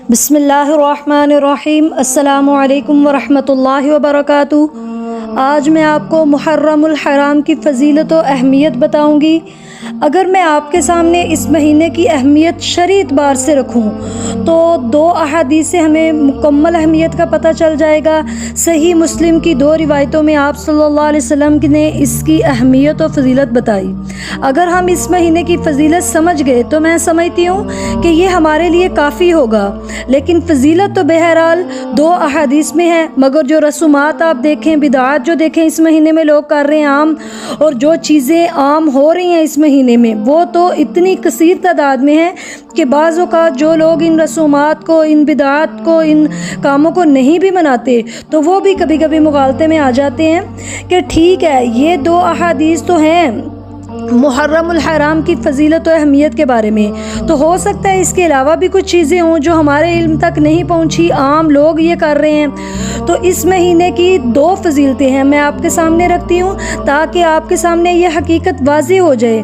بسم اللہ الرحمن الرحیم۔ السلام علیکم ورحمۃ اللہ وبرکاتہ۔ آج میں آپ کو محرم الحرام کی فضیلت و اہمیت بتاؤں گی۔ اگر میں آپ کے سامنے اس مہینے کی اہمیت شرعی اعتبار سے رکھوں تو دو احادیث سے ہمیں مکمل اہمیت کا پتہ چل جائے گا۔ صحیح مسلم کی دو روایتوں میں آپ صلی اللہ علیہ وسلم نے اس کی اہمیت و فضیلت بتائی۔ اگر ہم اس مہینے کی فضیلت سمجھ گئے تو میں سمجھتی ہوں کہ یہ ہمارے لیے کافی ہوگا، لیکن فضیلت تو بہرحال دو احادیث میں ہے، مگر جو رسومات آپ دیکھیں، بدعات جو دیکھیں اس مہینے میں لوگ کر رہے ہیں عام، اور جو چیزیں عام ہو رہی ہیں اس مہینے میں وہ تو اتنی کثیر تعداد میں ہے کہ بعض اوقات جو لوگ ان رسومات کو، ان بدعات کو، ان کاموں کو نہیں بھی مناتے تو وہ بھی کبھی کبھی مغالطے میں آ جاتے ہیں کہ ٹھیک ہے یہ دو احادیث تو ہیں محرم الحرام کی فضیلت و اہمیت کے بارے میں، تو ہو سکتا ہے اس کے علاوہ بھی کچھ چیزیں ہوں جو ہمارے علم تک نہیں پہنچی، عام لوگ یہ کر رہے ہیں۔ تو اس مہینے کی دو فضیلتیں ہیں میں آپ کے سامنے رکھتی ہوں تاکہ آپ کے سامنے یہ حقیقت واضح ہو جائے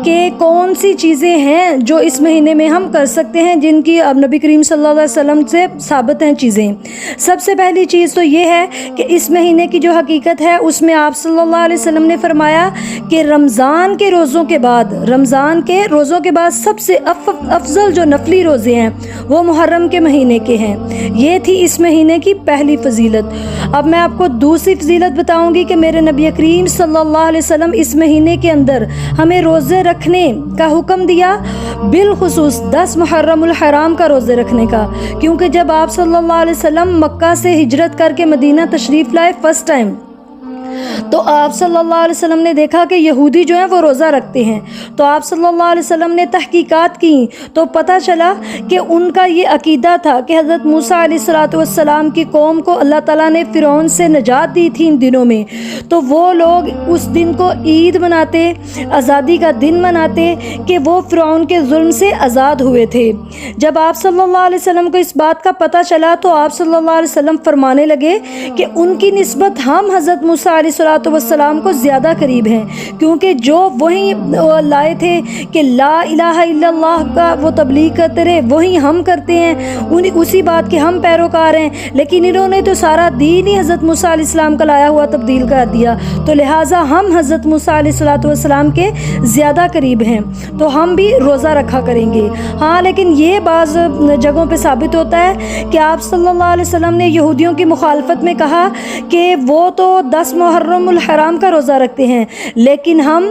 کہ کون سی چیزیں ہیں جو اس مہینے میں ہم کر سکتے ہیں، جن کی اب نبی کریم صلی اللہ علیہ وسلم سے ثابت ہیں چیزیں۔ سب سے پہلی چیز تو یہ ہے کہ اس مہینے کی جو حقیقت ہے اس میں آپ صلی اللہ علیہ وسلم نے فرمایا کہ رمضان کے روزوں کے بعد سب سے افضل جو نفلی روزے ہیں وہ محرم کے مہینے کے ہیں۔ یہ تھی اس مہینے کی پہلی فضیلت۔ اب میں آپ کو دوسری فضیلت بتاؤں گی کہ میرے نبی کریم صلی اللہ علیہ وسلم اس مہینے کے اندر ہمیں روزے رکھنے کا حکم دیا، بالخصوص 10 محرم الحرام کا روزے رکھنے کا، کیونکہ جب آپ صلی اللہ علیہ وسلم مکہ سے ہجرت کر کے مدینہ تشریف لائے فرسٹ ٹائم، تو آپ صلی اللہ علیہ وسلم نے دیکھا کہ یہودی جو ہیں وہ روزہ رکھتے ہیں، تو آپ صلی اللہ علیہ وسلم نے تحقیقات کی تو پتہ چلا کہ ان کا یہ عقیدہ تھا کہ حضرت موسیٰ علیہ السلام کی قوم کو اللہ تعالیٰ نے فرعون سے نجات دی تھی ان دنوں میں، تو وہ لوگ اس دن کو عید مناتے، آزادی کا دن مناتے کہ وہ فرعون کے ظلم سے آزاد ہوئے تھے۔ جب آپ صلی اللہ علیہ وسلم کو اس بات کا پتہ چلا تو آپ صلی اللہ علیہ وسلم فرمانے لگے کہ ان کی نسبت ہم حضرت موسیٰ علیہ السلام کو زیادہ قریب ہیں، کیونکہ جو وہی لائے تھے کہ لا الہ الا اللہ کا وہ تبلیغ کرتے رہے، وہی ہم کرتے ہیں، اسی بات کے ہم پیروکار ہیں، لیکن انہوں نے تو سارا دین ہی حضرت موسیٰ علیہ السلام کا لایا ہوا تبدیل کر دیا، تو لہٰذا ہم حضرت موسیٰ علیہ السلام کے زیادہ قریب ہیں، تو ہم بھی روزہ رکھا کریں گے۔ ہاں لیکن یہ بعض جگہوں پہ ثابت ہوتا ہے کہ آپ صلی اللہ علیہ وسلم نے یہودیوں کی مخالفت میں کہا کہ وہ تو 10 محرم الحرام کا روزہ رکھتے ہیں، لیکن ہم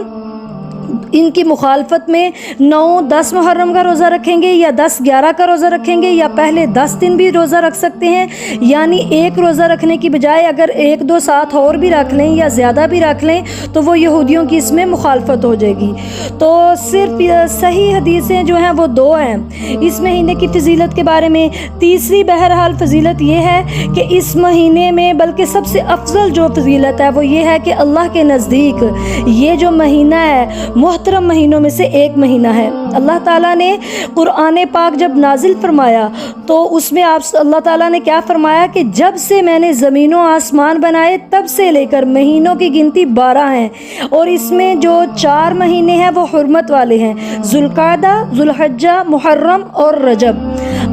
ان کی مخالفت میں 9-10 محرم کا روزہ رکھیں گے یا 10-11 کا روزہ رکھیں گے، یا پہلے 10 دن بھی روزہ رکھ سکتے ہیں، یعنی ایک روزہ رکھنے کی بجائے اگر 1-2 ساتھ اور بھی رکھ لیں یا زیادہ بھی رکھ لیں تو وہ یہودیوں کی اس میں مخالفت ہو جائے گی۔ تو صرف صحیح حدیثیں جو ہیں وہ 2 ہیں اس مہینے کی فضیلت کے بارے میں۔ تیسری بہرحال فضیلت یہ ہے کہ اس مہینے میں بلکہ سب سے افضل جو فضیلت ہے وہ یہ ہے کہ اللہ کے نزدیک یہ جو مہینہ ہے محترم مہینوں میں سے ایک مہینہ ہے۔ اللہ تعالیٰ نے قرآن پاک جب نازل فرمایا تو اس میں اللہ تعالیٰ نے کیا فرمایا کہ جب سے میں نے زمین و آسمان بنائے تب سے لے کر مہینوں کی گنتی 12 ہیں، اور اس میں جو 4 مہینے ہیں وہ حرمت والے ہیں، ذوالقعدہ، ذوالحجہ، محرم اور رجب۔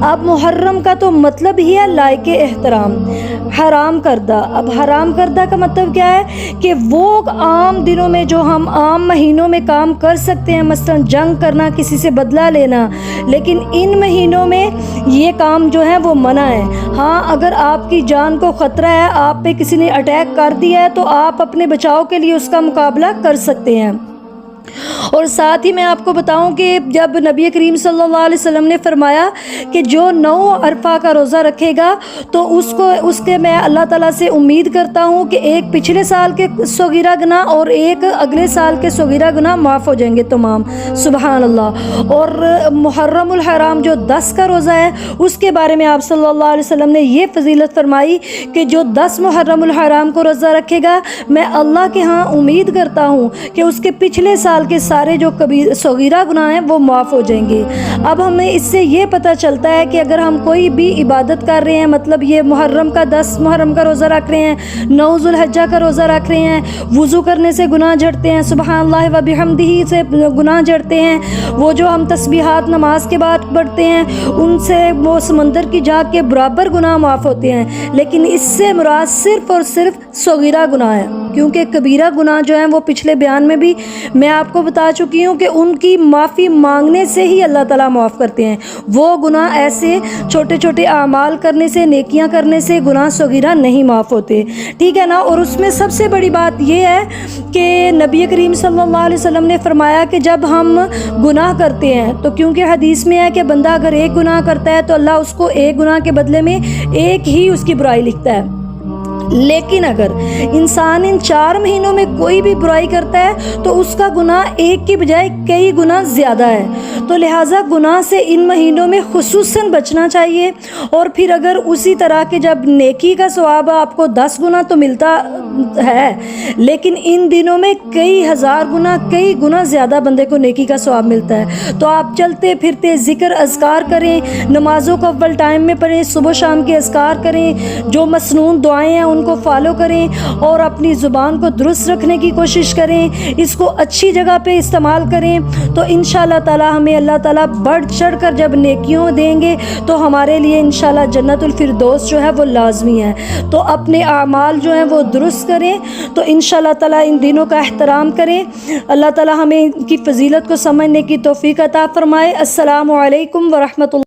اب محرم کا تو مطلب ہی ہے لائق احترام، حرام کردہ۔ اب حرام کردہ کا مطلب کیا ہے کہ وہ عام دنوں میں جو ہم عام مہینوں میں کام کر سکتے ہیں، مثلا جنگ کرنا، کسی سے بدلہ لینا، لیکن ان مہینوں میں یہ کام جو ہے وہ منع ہے۔ ہاں اگر آپ کی جان کو خطرہ ہے، آپ پہ کسی نے اٹیک کر دیا ہے تو آپ اپنے بچاؤ کے لیے اس کا مقابلہ کر سکتے ہیں۔ اور ساتھ ہی میں آپ کو بتاؤں کہ جب نبی کریم صلی اللہ علیہ وسلم نے فرمایا کہ جو 9 عرفہ کا روزہ رکھے گا تو اس کے میں اللہ تعالیٰ سے امید کرتا ہوں کہ ایک پچھلے سال کے صغیرہ گناہ اور ایک اگلے سال کے صغیرہ گناہ معاف ہو جائیں گے تمام، سبحان اللہ۔ اور محرم الحرام جو 10 کا روزہ ہے اس کے بارے میں آپ صلی اللہ علیہ وسلم نے یہ فضیلت فرمائی کہ جو 10 محرم الحرام کو روزہ رکھے گا میں اللہ کے ہاں امید کرتا ہوں کہ اس کے پچھلے سال سال کے سارے جو صغیرہ گناہ ہیں وہ معاف ہو جائیں گے۔ اب ہمیں اس سے یہ پتہ چلتا ہے کہ اگر ہم کوئی بھی عبادت کر رہے ہیں، مطلب یہ محرم کا 10 محرم کا روزہ رکھ رہے ہیں، 9 ذو الحجہ کا روزہ رکھ رہے ہیں، وضو کرنے سے گناہ جھڑتے ہیں، سبحان اللہ و بحمدہ سے گناہ جھڑتے ہیں، وہ جو ہم تسبیحات نماز کے بعد پڑھتے ہیں ان سے وہ سمندر کی جھاگ کے برابر گناہ معاف ہوتے ہیں، لیکن اس سے مراد صرف اور صرف صغیرہ گناہ ہے، کیونکہ کبیرہ گناہ جو ہیں وہ پچھلے بیان میں بھی میں آپ کو بتا چکی ہوں کہ ان کی معافی مانگنے سے ہی اللہ تعالیٰ معاف کرتے ہیں۔ وہ گناہ ایسے چھوٹے چھوٹے اعمال کرنے سے، نیکیاں کرنے سے گناہ صغیرہ نہیں معاف ہوتے، ٹھیک ہے نا۔ اور اس میں سب سے بڑی بات یہ ہے کہ نبی کریم صلی اللہ علیہ وسلم نے فرمایا کہ جب ہم گناہ کرتے ہیں تو کیونکہ حدیث میں ہے کہ بندہ اگر ایک گناہ کرتا ہے تو اللہ اس کو ایک گناہ کے بدلے میں ایک ہی اس کی برائی لکھتا ہے، لیکن اگر انسان ان 4 مہینوں میں کوئی بھی برائی کرتا ہے تو اس کا گناہ ایک کی بجائے کئی گنا زیادہ ہے، تو لہٰذا گناہ سے ان مہینوں میں خصوصاً بچنا چاہیے۔ اور پھر اگر اسی طرح کے جب نیکی کا ثواب آپ کو 10 گنا تو ملتا ہے، لیکن ان دنوں میں کئی ہزار گنا، کئی گنا زیادہ بندے کو نیکی کا ثواب ملتا ہے۔ تو آپ چلتے پھرتے ذکر اذکار کریں، نمازوں کو اول ٹائم میں پڑھیں، صبح شام کے اذکار کریں، جو مسنون دعائیں ہیں ان کو فالو کریں، اور اپنی زبان کو درست رکھنے کی کوشش کریں، اس کو اچھی جگہ پہ استعمال کریں، تو انشاءاللہ تعالی ہمیں اللہ تعالیٰ بڑھ چڑھ کر جب نیکیوں دیں گے تو ہمارے لیے انشاءاللہ جنت الفردوس جو ہے وہ لازمی ہے۔ تو اپنے اعمال جو ہیں وہ درست کریں، تو انشاءاللہ تعالیٰ ان دنوں کا احترام کریں۔ اللہ تعالیٰ ہمیں ان کی فضیلت کو سمجھنے کی توفیق عطا فرمائے۔ السلام علیکم ورحمۃ اللہ۔